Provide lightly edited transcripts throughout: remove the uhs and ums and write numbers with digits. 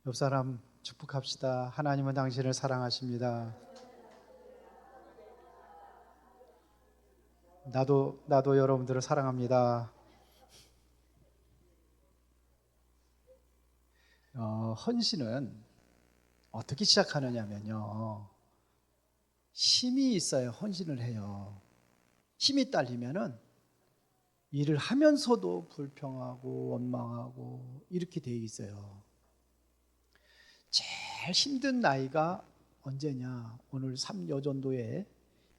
옆 사람 축복합시다. 하나님은 당신을 사랑하십니다. 나도 여러분들을 사랑합니다. 헌신은 어떻게 시작하느냐면요, 힘이 있어야 헌신을 해요. 힘이 딸리면은 일을 하면서도 불평하고 원망하고 이렇게 돼 있어요. 제일 힘든 나이가 언제냐? 오늘 삼여전도에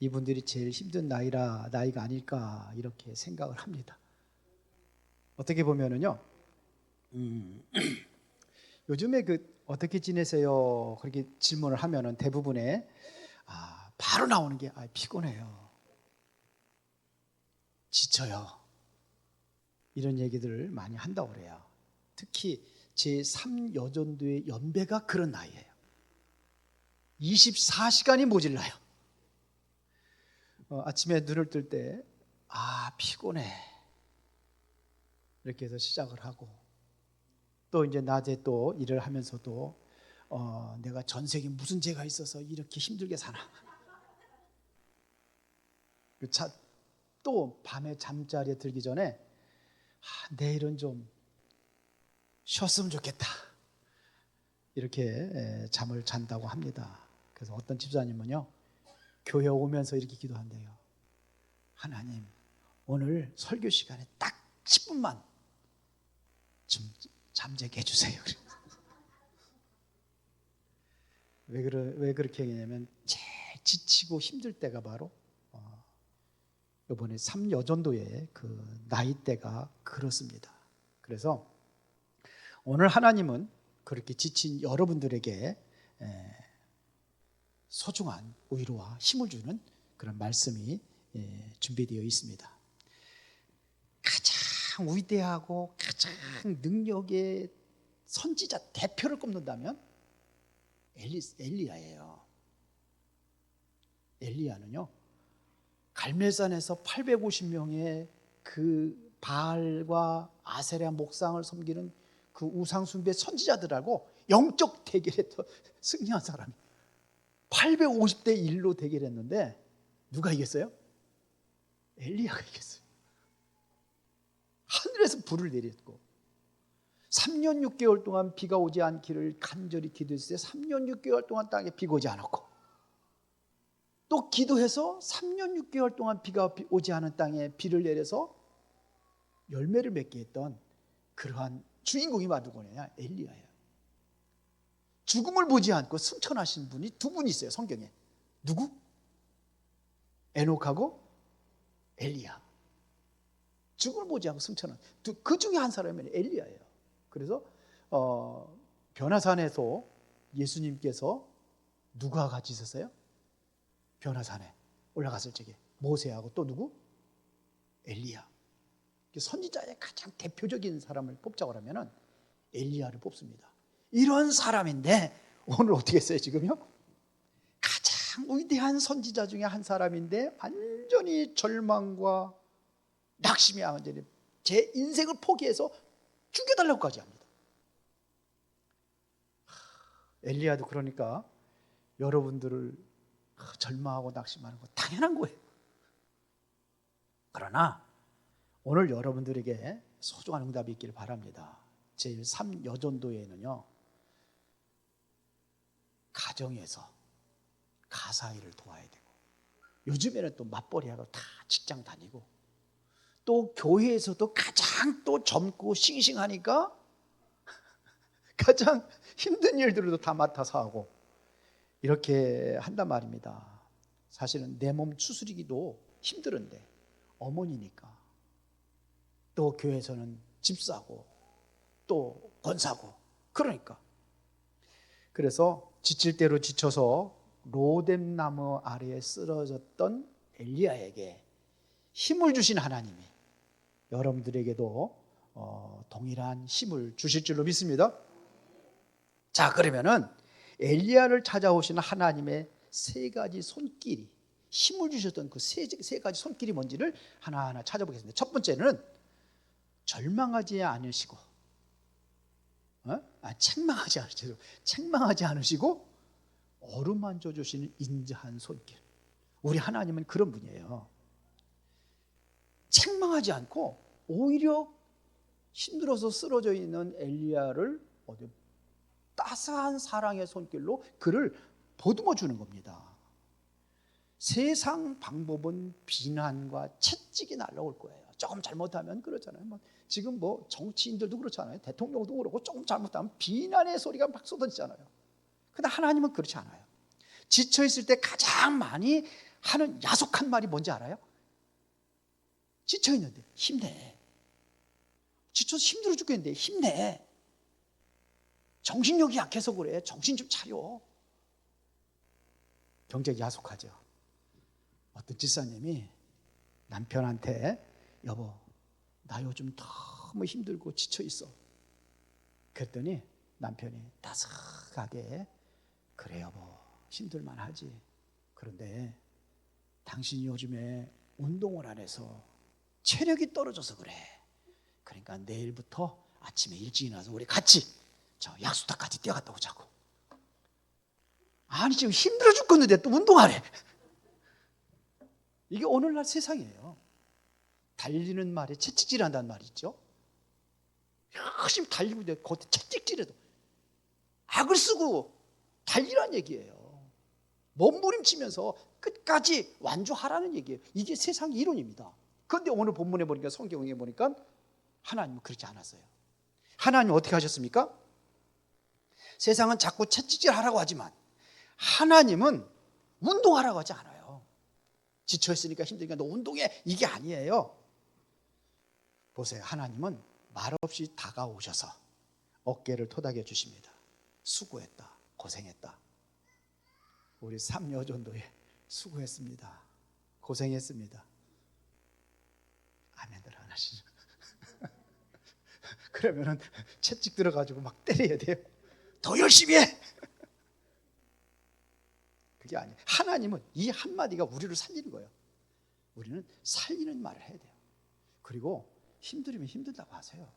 이분들이 제일 힘든 나이가 아닐까 이렇게 생각을 합니다. 어떻게 보면은요, 요즘에 어떻게 지내세요? 그렇게 질문을 하면은 대부분의 바로 나오는 게 피곤해요, 지쳐요, 이런 얘기들을 많이 한다고 그래요. 특히 제3여전도의 연배가 그런 나이예요. 24시간이 모질라요. 아침에 눈을 뜰 때 피곤해, 이렇게 해서 시작을 하고, 또 이제 낮에 또 일을 하면서도 내가 전생에 무슨 죄가 있어서 이렇게 힘들게 사나, 또 밤에 잠자리에 들기 전에 내일은 좀 쉬었으면 좋겠다, 이렇게 잠을 잔다고 합니다. 그래서 어떤 집사님은요, 교회 오면서 이렇게 기도한대요. 하나님, 오늘 설교 시간에 딱 10분만 좀 잠자게 해주세요. 왜 그렇게 했냐면 제일 지치고 힘들 때가 바로 이번에 3여전도의 그 나이대가 그렇습니다. 그래서 오늘 하나님은 그렇게 지친 여러분들에게 소중한 위로와 힘을 주는 그런 말씀이 준비되어 있습니다. 가장 위대하고 가장 능력의 선지자 대표를 꼽는다면 엘리야예요. 엘리야는요, 갈멜산에서 850명의 그 바알과 아세라 목상을 섬기는 그 우상숭배 선지자들하고 영적 대결에서 승리한 사람이 850대 1로 대결했는데 누가 이겼어요? 엘리야가 이겼어요. 하늘에서 불을 내렸고 3년 6개월 동안 비가 오지 않기를 간절히 기도했을 때 3년 6개월 동안 땅에 비가 오지 않았고, 또 기도해서 3년 6개월 동안 비가 오지 않은 땅에 비를 내려서 열매를 맺게 했던 그러한 주인공이 누구냐? 엘리야예요. 죽음을 보지 않고 승천하신 분이 두 분 있어요, 성경에. 누구? 에녹하고 엘리야. 죽음을 보지 않고 승천한 그 중에 한 사람이 엘리야예요. 그래서 변화산에서 예수님께서 누구와 같이 있었어요? 변화산에 올라갔을 적에 모세하고 또 누구? 엘리야. 선지자의 가장 대표적인 사람을 뽑자고 하면 엘리야를 뽑습니다. 이런 사람인데 오늘 어떻게 했어요? 지금요? 가장 위대한 선지자 중에 한 사람인데 완전히 절망과 낙심이 완전히 제 인생을 포기해서 죽여달라고까지 합니다. 엘리야도 그러니까 여러분들을 절망하고 낙심하는 거 당연한 거예요. 그러나 오늘 여러분들에게 소중한 응답이 있기를 바랍니다. 제3여전도에는요, 가정에서 가사일을 도와야 되고, 요즘에는 또 맞벌이하고 다 직장 다니고, 또 교회에서도 가장 또 젊고 싱싱하니까 가장 힘든 일들도 다 맡아서 하고 이렇게 한단 말입니다. 사실은 내 몸 추스리기도 힘들은데 어머니니까, 또 교회에서는 집사고 또 권사고, 그러니까 그래서 지칠 대로 지쳐서 로뎀나무 아래에 쓰러졌던 엘리야에게 힘을 주신 하나님이 여러분들에게도 동일한 힘을 주실 줄로 믿습니다. 자, 그러면은 엘리야를 찾아오시는 하나님의 세 가지 손길이, 힘을 주셨던 그 세 가지 손길이 뭔지를 하나하나 찾아보겠습니다. 첫 번째는 절망하지 않으시고 책망하지 않으시고 어루만져 주시는 인자한 손길. 우리 하나님은 그런 분이에요. 책망하지 않고 오히려 힘들어서 쓰러져 있는 엘리야를 따스한 사랑의 손길로 그를 보듬어 주는 겁니다. 세상 방법은 비난과 채찍이 날라올 거예요. 조금 잘못하면 그렇잖아요. 지금 정치인들도 그렇잖아요. 대통령도 그렇고 조금 잘못하면 비난의 소리가 막 쏟아지잖아요. 그런데 하나님은 그렇지 않아요. 지쳐 있을 때 가장 많이 하는 야속한 말이 뭔지 알아요? 지쳐 있는데 힘내. 지쳐서 힘들어 죽겠는데 힘내. 정신력이 약해서 그래. 정신 좀 차려. 굉장히 야속하죠. 어떤 집사님이 남편한테 여보 나 요즘 너무 힘들고 지쳐 있어. 그랬더니 남편이 따스하게 그래 여보 힘들만 하지. 그런데 당신이 요즘에 운동을 안 해서 체력이 떨어져서 그래. 그러니까 내일부터 아침에 일찍 일어나서 우리 같이 저 약수터까지 뛰어갔다 오자고. 아니 지금 힘들어 죽겠는데 또 운동하래. 이게 오늘날 세상이에요. 달리는 말에 채찍질한다는 말이 있죠. 열심히 달리고 있는데 겉에 채찍질해도 악을 쓰고 달리라는 얘기예요. 몸부림치면서 끝까지 완주하라는 얘기예요. 이게 세상 이론입니다. 그런데 오늘 본문에 보니까 성경에 보니까 하나님은 그렇지 않았어요. 하나님은 어떻게 하셨습니까? 세상은 자꾸 채찍질하라고 하지만 하나님은 운동하라고 하지 않아요. 지쳐있으니까 힘드니까 너 운동해 이게 아니에요. 보세요. 하나님은 말없이 다가오셔서 어깨를 토닥여 주십니다. 수고했다. 고생했다. 우리 삼여전도에 수고했습니다. 고생했습니다. 아멘들 안 하시죠? 그러면은 채찍 들어가지고 막 때려야 돼요. 더 열심히 해. 그게 아니에요. 하나님은 이 한마디가 우리를 살리는 거예요. 우리는 살리는 말을 해야 돼요. 그리고 힘들으면 힘들다고 하세요.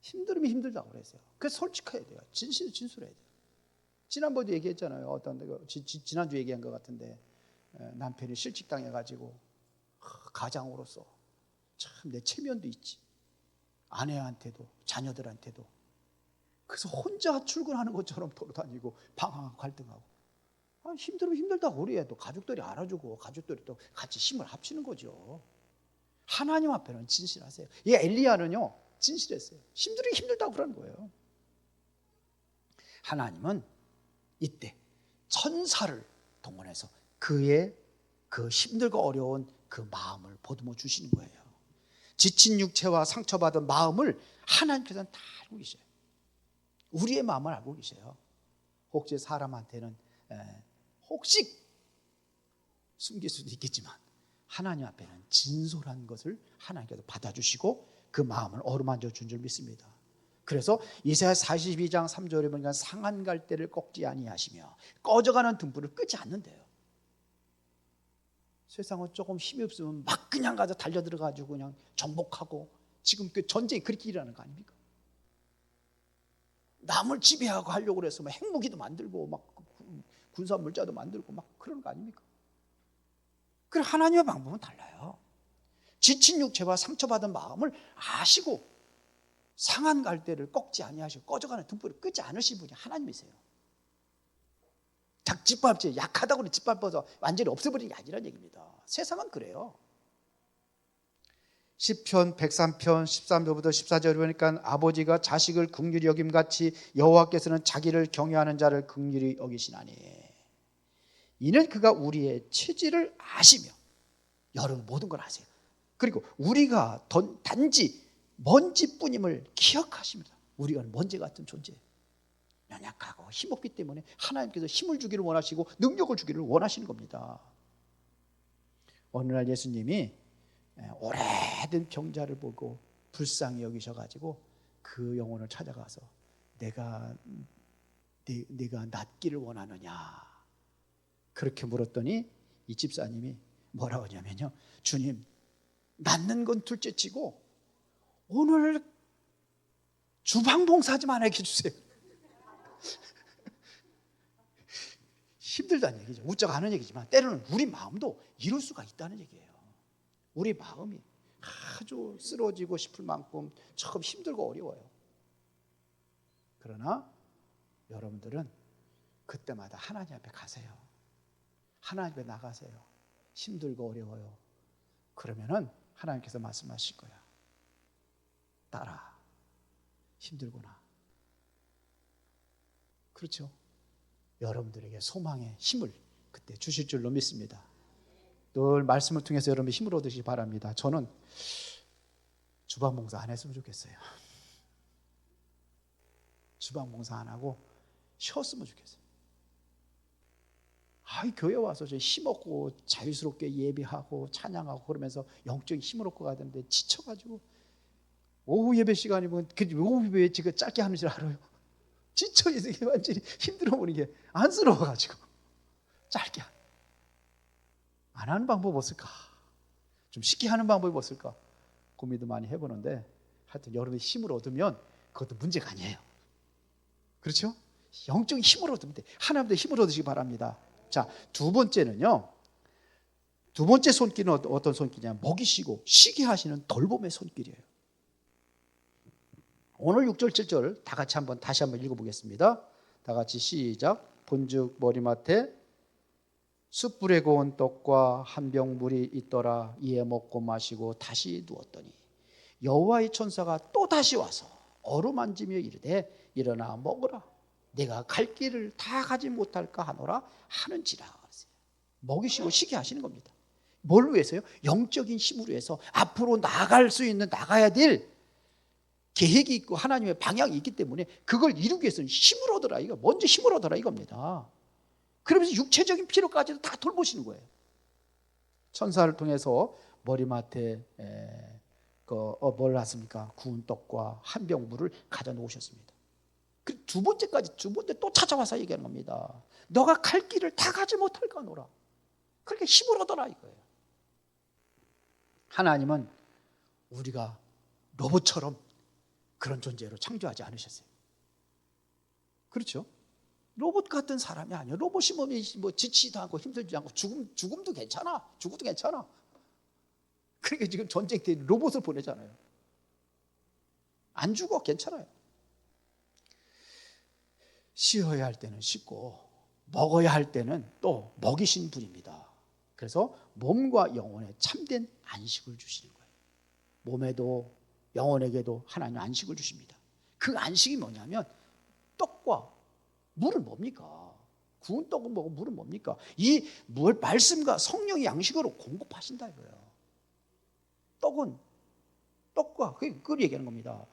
힘들으면 힘들다고 그러세요. 그래서 솔직해야 돼요. 진술해야 돼요. 지난번에도 얘기했잖아요. 지난주 얘기한 것 같은데 남편이 실직당해가지고 가장으로서 참 내 체면도 있지. 아내한테도 자녀들한테도. 그래서 혼자 출근하는 것처럼 돌아다니고 방황하고 갈등하고. 힘들면 힘들다고 그래야 또 가족들이 알아주고 가족들이 또 같이 힘을 합치는 거죠. 하나님 앞에는 진실하세요. 이 엘리야는요 진실했어요. 힘들면 힘들다고 그러는 거예요. 하나님은 이때 천사를 동원해서 그의 그 힘들고 어려운 그 마음을 보듬어 주시는 거예요. 지친 육체와 상처받은 마음을 하나님께서는 다 알고 계셔요. 우리의 마음을 알고 계셔요. 혹시 사람한테는 혹시 숨길 수도 있겠지만 하나님 앞에는 진솔한 것을 하나님께서 받아주시고 그 마음을 어루만져 준 줄 믿습니다. 그래서 이사야 42장 3절에 보니까 상한 갈대를 꺾지 아니하시며 꺼져가는 등불을 끄지 않는데요. 세상은 조금 힘이 없으면 막 그냥 가서 달려들어가지고 그냥 정복하고 지금 그 전쟁이 그렇게 일어나는 거 아닙니까? 남을 지배하고 하려고 그래서 막 핵무기도 만들고 막 군사 물자도 만들고 막 그러는 거 아닙니까? 그래 하나님의 방법은 달라요. 지친 육체와 상처받은 마음을 아시고 상한 갈대를 꺾지 아니하시고 꺼져가는 등불을 끄지 않으신 분이 하나님이세요. 짓밟지 약하다고 짓밟아서 완전히 없애버리는 게 아니라는 얘기입니다. 세상은 그래요. 시편 103편 13절부터 14절에 보니까 아버지가 자식을 긍휼히 여김같이 여호와께서는 자기를 경외하는 자를 긍휼히 여기시나니 이는 그가 우리의 체질을 아시며 여러분 모든 걸 아세요. 그리고 우리가 단지 먼지뿐임을 기억하십니다. 우리가 먼지 같은 존재예요. 연약하고 힘없기 때문에 하나님께서 힘을 주기를 원하시고 능력을 주기를 원하시는 겁니다. 어느 날 예수님이 오래된 병자를 보고 불쌍히 여기셔가지고 그 영혼을 찾아가서 네가 낫기를 원하느냐 그렇게 물었더니 이 집사님이 뭐라고 하냐면요, 주님 낫는 건 둘째치고 오늘 주방 봉사하지 안 하게 해주세요. 힘들다는 얘기죠. 웃자고 하는 얘기지만 때로는 우리 마음도 이룰 수가 있다는 얘기예요. 우리 마음이 아주 쓰러지고 싶을 만큼 참 힘들고 어려워요. 그러나 여러분들은 그때마다 하나님 앞에 가세요. 하나님 앞에 나가세요. 힘들고 어려워요. 그러면은 하나님께서 말씀하실 거야. 딸아, 힘들구나. 그렇죠? 여러분들에게 소망의 힘을 그때 주실 줄로 믿습니다. 늘 말씀을 통해서 여러분이 힘을 얻으시기 바랍니다. 저는 주방 봉사 안 했으면 좋겠어요. 주방 봉사 안 하고 쉬었으면 좋겠어요. 교회 와서 힘없고 자유스럽게 예배하고 찬양하고 그러면서 영적인 힘을 얻고 가는데 지쳐가지고 오후 예배 시간이면 오후 예배 지금 짧게 하는 줄 알아요. 지쳐 이게 완전히 힘들어 보는 게 안쓰러워가지고 짧게 안 하는 방법 없을까? 좀 쉽게 하는 방법이 없을까? 고민도 많이 해보는데 하여튼 여러분이 힘을 얻으면 그것도 문제가 아니에요. 그렇죠? 영적인 힘을 얻으면 돼. 하나님도 힘을 얻으시기 바랍니다. 자, 두 번째는요. 두 번째 손길은 어떤 손길이냐? 먹이시고 쉬게 하시는 돌봄의 손길이에요. 오늘 6절 7절 다 같이 다시 한번 읽어보겠습니다. 다 같이 시작. 본즉 머리맡에 숯불에 구운 떡과 한 병 물이 있더라. 이에 먹고 마시고 다시 누웠더니 여호와의 천사가 또 다시 와서 어루만지며 이르되 일어나 먹으라. 내가 갈 길을 다 가지 못할까 하노라 하는지라. 먹이시고 쉬게 하시는 겁니다. 뭘 위해서요? 영적인 힘으로 해서 앞으로 나갈 수 있는, 나가야 될 계획이 있고 하나님의 방향이 있기 때문에 그걸 이루기 위해서는 힘을 얻어라. 이거 먼저 힘을 얻어라 이겁니다. 그러면서 육체적인 필요까지도 다 돌보시는 거예요. 천사를 통해서 머리맡에 뭘 하십니까? 구운 떡과 한 병 물을 가져 놓으셨습니다. 두 번째 또 찾아와서 얘기하는 겁니다. 너가 갈 길을 다 가지 못할까 노라. 그렇게 힘을 얻어라 이거예요. 하나님은 우리가 로봇처럼 그런 존재로 창조하지 않으셨어요. 그렇죠? 로봇 같은 사람이 아니에요. 로봇이 뭐 지치지도 않고 힘들지 않고 죽음도 괜찮아. 죽어도 괜찮아. 그러니까 지금 전쟁 때 로봇을 보내잖아요. 안 죽어, 괜찮아요. 쉬어야 할 때는 쉬고 먹어야 할 때는 또 먹이신 분입니다. 그래서 몸과 영혼에 참된 안식을 주시는 거예요. 몸에도 영혼에게도 하나님 안식을 주십니다. 그 안식이 뭐냐면 떡과 물은 뭡니까? 구운 떡은 뭐고 물은 뭡니까? 이 말씀과 성령의 양식으로 공급하신다 이거예요. 떡은 떡과 그걸 얘기하는 겁니다.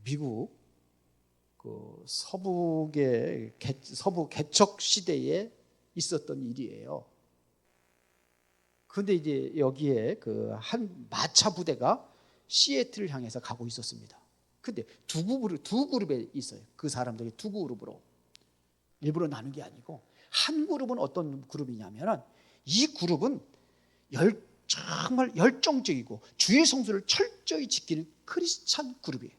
미국 서부 개척 시대에 있었던 일이에요. 그런데 이제 여기에 한 마차 부대가 시애틀을 향해서 가고 있었습니다. 근데 두 그룹에 있어요. 그 사람들이 두 그룹으로 일부러 나눈 게 아니고 한 그룹은 어떤 그룹이냐면은 이 그룹은 정말 열정적이고 주일 성수를 철저히 지키는 크리스찬 그룹이에요.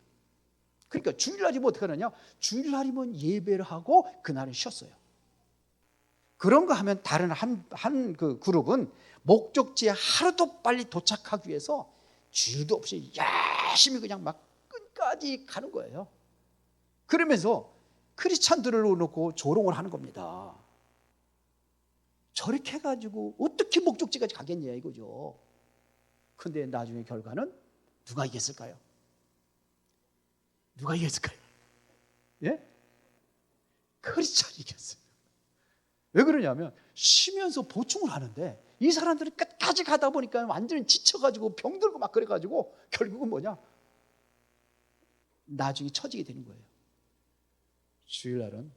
그러니까 주일날이면 어떻게 하느냐? 주일날이면 예배를 하고 그날은 쉬었어요. 그런가 하면 다른 한 그룹은 목적지에 하루도 빨리 도착하기 위해서 주일도 없이 열심히 그냥 막 끝까지 가는 거예요. 그러면서 크리스찬들을 놓고 조롱을 하는 겁니다. 저렇게 해가지고 어떻게 목적지까지 가겠냐 이거죠. 근데 나중에 결과는 누가 이겼을까요? 누가 이겼을까요? 예? 크리스찬이 이겼어요. 왜 그러냐면 쉬면서 보충을 하는데 이 사람들이 끝까지 가다 보니까 완전히 지쳐가지고 병들고 막 그래가지고 결국은 뭐냐? 나중에 처지게 되는 거예요. 주일날은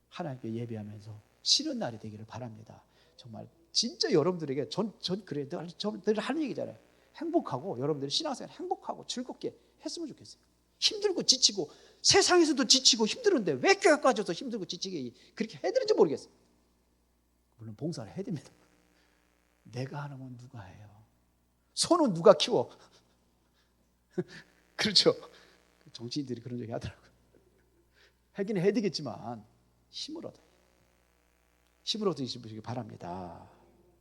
하나님께 예배하면서 쉬는 날이 되기를 바랍니다. 정말 진짜 여러분들에게 전 그래요. 늘 하는 얘기잖아요. 행복하고 여러분들이 신앙생활 행복하고 즐겁게 했으면 좋겠어요. 힘들고 지치고 세상에서도 지치고 힘들은데 왜 교회까지 와서 힘들고 지치게 그렇게 해야 되는지 모르겠어요. 물론 봉사를 해야 됩니다. 내가 하는 건 누가 해요? 소는 누가 키워? 그렇죠. 정치인들이 그런 얘기 하더라고요. 하긴 해야 되겠지만 힘을 얻으시기 바랍니다.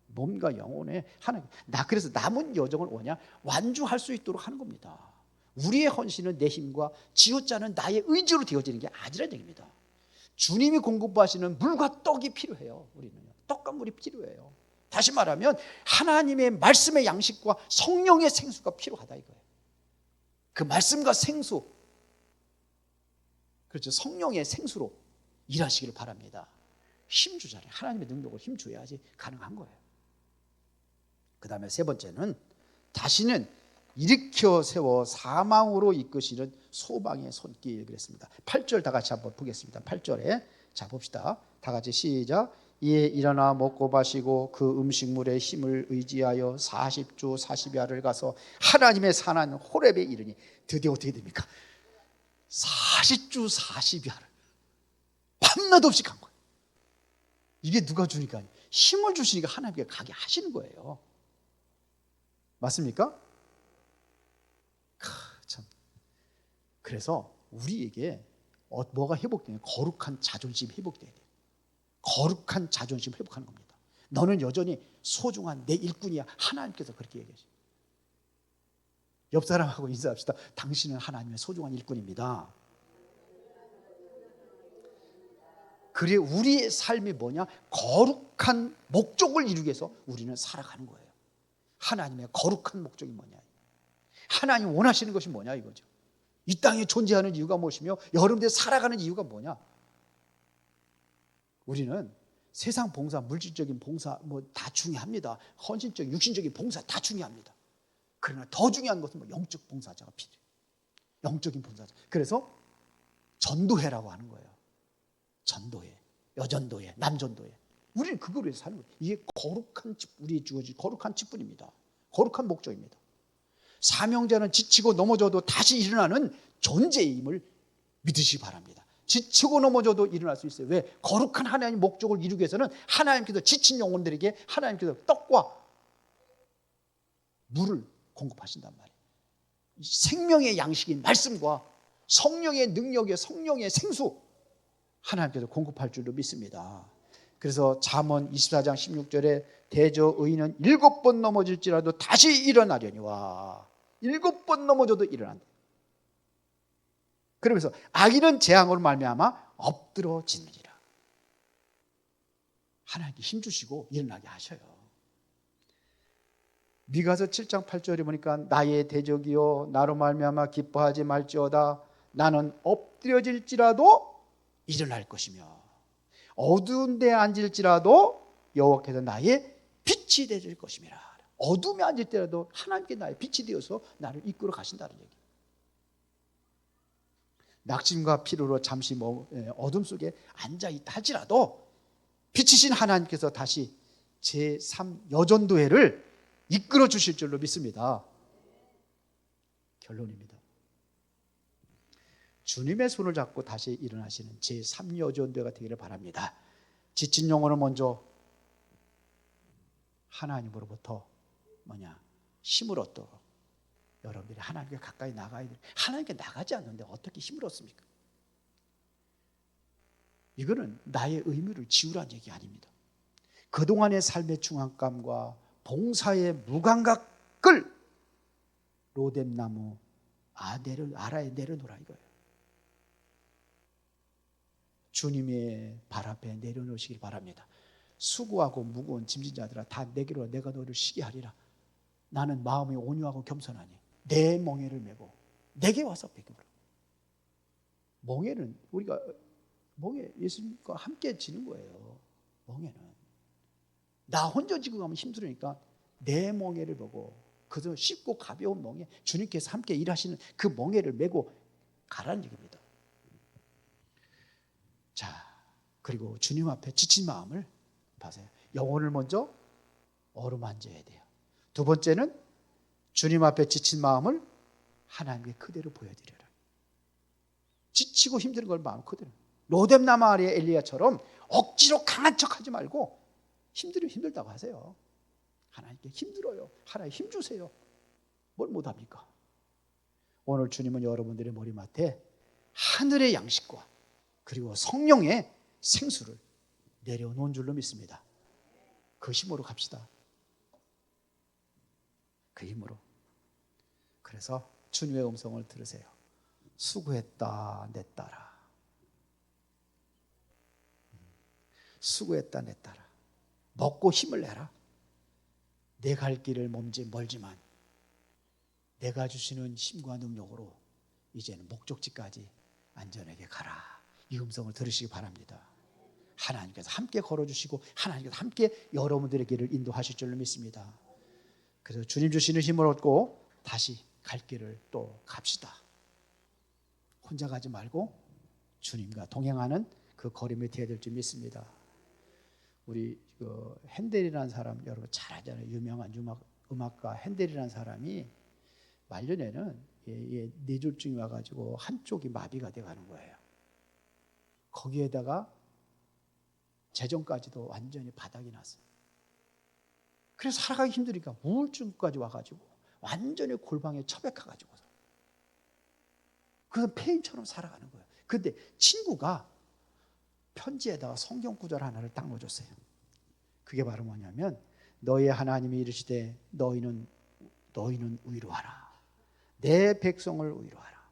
몸과 영혼에 하나님, 그래서 남은 여정을 뭐냐? 완주할 수 있도록 하는 겁니다. 우리의 헌신은 내 힘과 지어짜는 나의 의지로 되어지는 게 아니라는 얘기입니다. 주님이 공급하시는 물과 떡이 필요해요. 우리는요, 떡과 물이 필요해요. 다시 말하면 하나님의 말씀의 양식과 성령의 생수가 필요하다 이거예요. 그 말씀과 생수, 그렇죠, 성령의 생수로 일하시기를 바랍니다. 힘 주잖아요. 하나님의 능력을 힘 줘야지 가능한 거예요. 그 다음에 세 번째는 다시는 일으켜 세워 사망으로 이끄시는 소망의 손길 그랬습니다. 8절 다 같이 한번 보겠습니다. 8절에 자 봅시다. 다 같이 시작. 이에 일어나 먹고 마시고 그 음식물의 힘을 의지하여 40주 40야를 가서 하나님의 산한 호렙에 이르니, 드디어 어떻게 됩니까? 40주 40야를 밤낮 없이 간 거예요. 이게 누가 주니까? 힘을 주시니까 하나님께 가게 하시는 거예요. 맞습니까? 참. 그래서 우리에게 뭐가 회복되냐? 거룩한 자존심 회복돼야 돼요. 거룩한 자존심 회복하는 겁니다. 너는 여전히 소중한 내 일꾼이야. 하나님께서 그렇게 얘기하시죠. 옆 사람하고 인사합시다. 당신은 하나님의 소중한 일꾼입니다. 그래, 우리의 삶이 뭐냐? 거룩한 목적을 이루기 위해서 우리는 살아가는 거예요. 하나님의 거룩한 목적이 뭐냐? 하나님 원하시는 것이 뭐냐 이거죠. 이 땅에 존재하는 이유가 무엇이며 여러분들 살아가는 이유가 뭐냐? 우리는 세상 봉사, 물질적인 봉사 뭐 다 중요합니다. 헌신적, 육신적인 봉사 다 중요합니다. 그러나 더 중요한 것은 영적 봉사자가 필요해요. 영적인 봉사자. 그래서 전도회라고 하는 거예요. 전도회, 여전도회, 남전도회. 우리는 그거로 해서 사는 거예요. 이게 거룩한 우리에 주어진 거룩한 직분입니다. 거룩한 목적입니다. 사명자는 지치고 넘어져도 다시 일어나는 존재임을 믿으시기 바랍니다. 지치고 넘어져도 일어날 수 있어요. 왜? 거룩한 하나님의 목적을 이루기 위해서는 하나님께서 지친 영혼들에게 하나님께서 떡과 물을 공급하신단 말이에요. 생명의 양식인 말씀과 성령의 능력의 성령의 생수 하나님께서 공급할 줄로 믿습니다. 그래서 잠언 24장 16절에 대저 의인은 7번 넘어질지라도 다시 일어나려니와, 7번 넘어져도 일어난다. 그러면서 악인은 재앙으로 말미암아 엎드러지느니라. 하나님께 힘주시고 일어나게 하셔요. 미가서 7장 8절에 보니까 나의 대적이여 나로 말미암아 기뻐하지 말지어다. 나는 엎드려질지라도 일어날 것이며 어두운 데 앉을지라도 여호와께서 나의 빛이 되실 것임이라. 어둠에 앉을 때라도 하나님께 나의 빛이 되어서 나를 이끌어 가신다는 얘기. 낙심과 피로로 잠시 어둠 속에 앉아있다 할지라도 빛이신 하나님께서 다시 제3 여전도회를 이끌어 주실 줄로 믿습니다. 결론입니다. 주님의 손을 잡고 다시 일어나시는 제3 여전도회가 되기를 바랍니다. 지친 영혼을 먼저 하나님으로부터 힘을 얻도록 여러분들이 하나님께 가까이 나가야 돼요. 하나님께 나가지 않는데 어떻게 힘을 얻습니까? 이거는 나의 의무를 지우라는 얘기 아닙니다. 그동안의 삶의 중압감과 봉사의 무감각을 로뎀나무 아라에 내려놓으라 이거예요. 주님의 발 앞에 내려놓으시길 바랍니다. 수고하고 무거운 짐진 자들아 다 내게로 내가 너를 쉬게 하리라. 나는 마음이 온유하고 겸손하니 내 멍에를 메고 내게 와서 베겨보라. 멍에는 우리가 예수님과 함께 지는 거예요. 멍에는 나 혼자 지고 가면 힘들으니까 내 멍에를 보고 그저 쉽고 가벼운 멍에 주님께서 함께 일하시는 그 멍에를 메고 가라는 얘기입니다. 자, 그리고 주님 앞에 지친 마음을 봐세요. 영혼을 먼저 어루만져야 돼요. 두 번째는 주님 앞에 지친 마음을 하나님께 그대로 보여드려라. 지치고 힘든 걸 마음 그대로. 로뎀나무 아래의 엘리야처럼 억지로 강한 척하지 말고 힘들다고 하세요. 하나님께 힘들어요. 하나님 힘 주세요. 뭘 못합니까? 오늘 주님은 여러분들의 머리맡에 하늘의 양식과 그리고 성령의 생수를 내려놓은 줄로 믿습니다. 그 힘으로 갑시다. 그 힘으로. 그래서 주님의 음성을 들으세요. 수고했다 내 딸아. 수고했다 내 딸아. 먹고 힘을 내라. 내 갈 길을 멀지만 내가 주시는 힘과 능력으로 이제는 목적지까지 안전하게 가라. 이 음성을 들으시기 바랍니다. 하나님께서 함께 걸어주시고 하나님께서 함께 여러분들의 길을 인도하실 줄로 믿습니다. 그래서 주님 주시는 힘을 얻고 다시 갈 길을 또 갑시다. 혼자 가지 말고 주님과 동행하는 그 걸음이 되어야 될 줄 믿습니다. 우리 핸델이라는 사람 여러분 잘 알잖아요. 유명한 음악가 핸델이라는 사람이 말년에는 뇌졸중이 와가지고 한쪽이 마비가 돼가는 거예요. 거기에다가 재정까지도 완전히 바닥이 났어요. 그래서 살아가기 힘드니까 우울증까지 와가지고 완전히 골방에 처박혀가지고서 그래서 폐인처럼 살아가는 거예요. 근데 친구가 편지에다가 성경 구절 하나를 딱 넣어줬어요. 그게 바로 뭐냐면 너희 하나님이 이르시되 너희는 위로하라. 내 백성을 위로하라.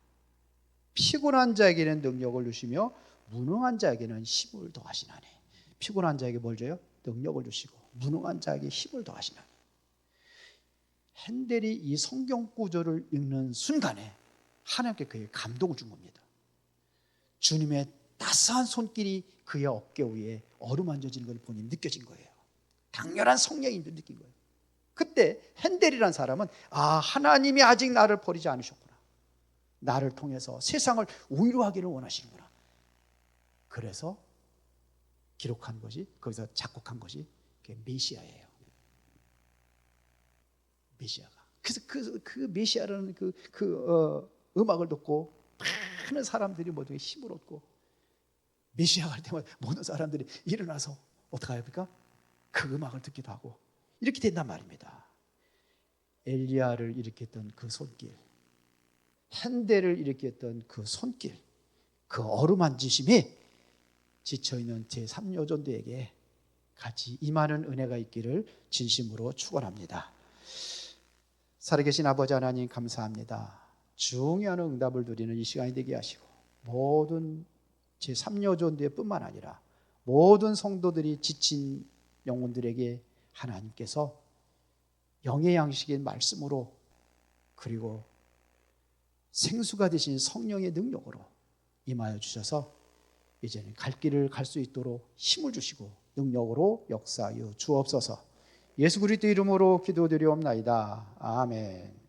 피곤한 자에게는 능력을 주시며 무능한 자에게는 힘을 더하시나니. 피곤한 자에게 뭘 줘요? 능력을 주시고 무능한 자에게 힘을 더하시나니. 핸델이 이 성경 구절을 읽는 순간에 하나님께 그에게 감동을 준 겁니다. 주님의 따스한 손길이 그의 어깨 위에 어루만져지는 걸 보니 느껴진 거예요. 강렬한 성령인도 느낀 거예요. 그때 핸델이라는 사람은 하나님이 아직 나를 버리지 않으셨구나. 나를 통해서 세상을 위로하기를 원하시는구나. 그래서 기록한 것이 거기서 작곡한 것이 메시아예요. 메시아가. 그래서 그 메시아라는 음악을 듣고 많은 사람들이 모두 힘을 얻고 메시아가 할 때마다 모든 사람들이 일어나서 어떻게 합니까? 그 음악을 듣기도 하고 이렇게 된단 말입니다. 엘리야를 일으켰던 그 손길, 핸델을 일으켰던 그 손길, 그 어루만지심이 지쳐있는 제3요전도에게 같이 임하는 은혜가 있기를 진심으로 축원합니다. 살아계신 아버지 하나님 감사합니다. 중요한 응답을 누리는 이 시간이 되게 하시고 모든 제3요전도회 뿐만 아니라 모든 성도들이 지친 영혼들에게 하나님께서 영의 양식인 말씀으로 그리고 생수가 되신 성령의 능력으로 임하여 주셔서 이제는 갈 길을 갈 수 있도록 힘을 주시고 능력으로 역사하여 주옵소서. 예수 그리스도 이름으로 기도드리옵나이다. 아멘.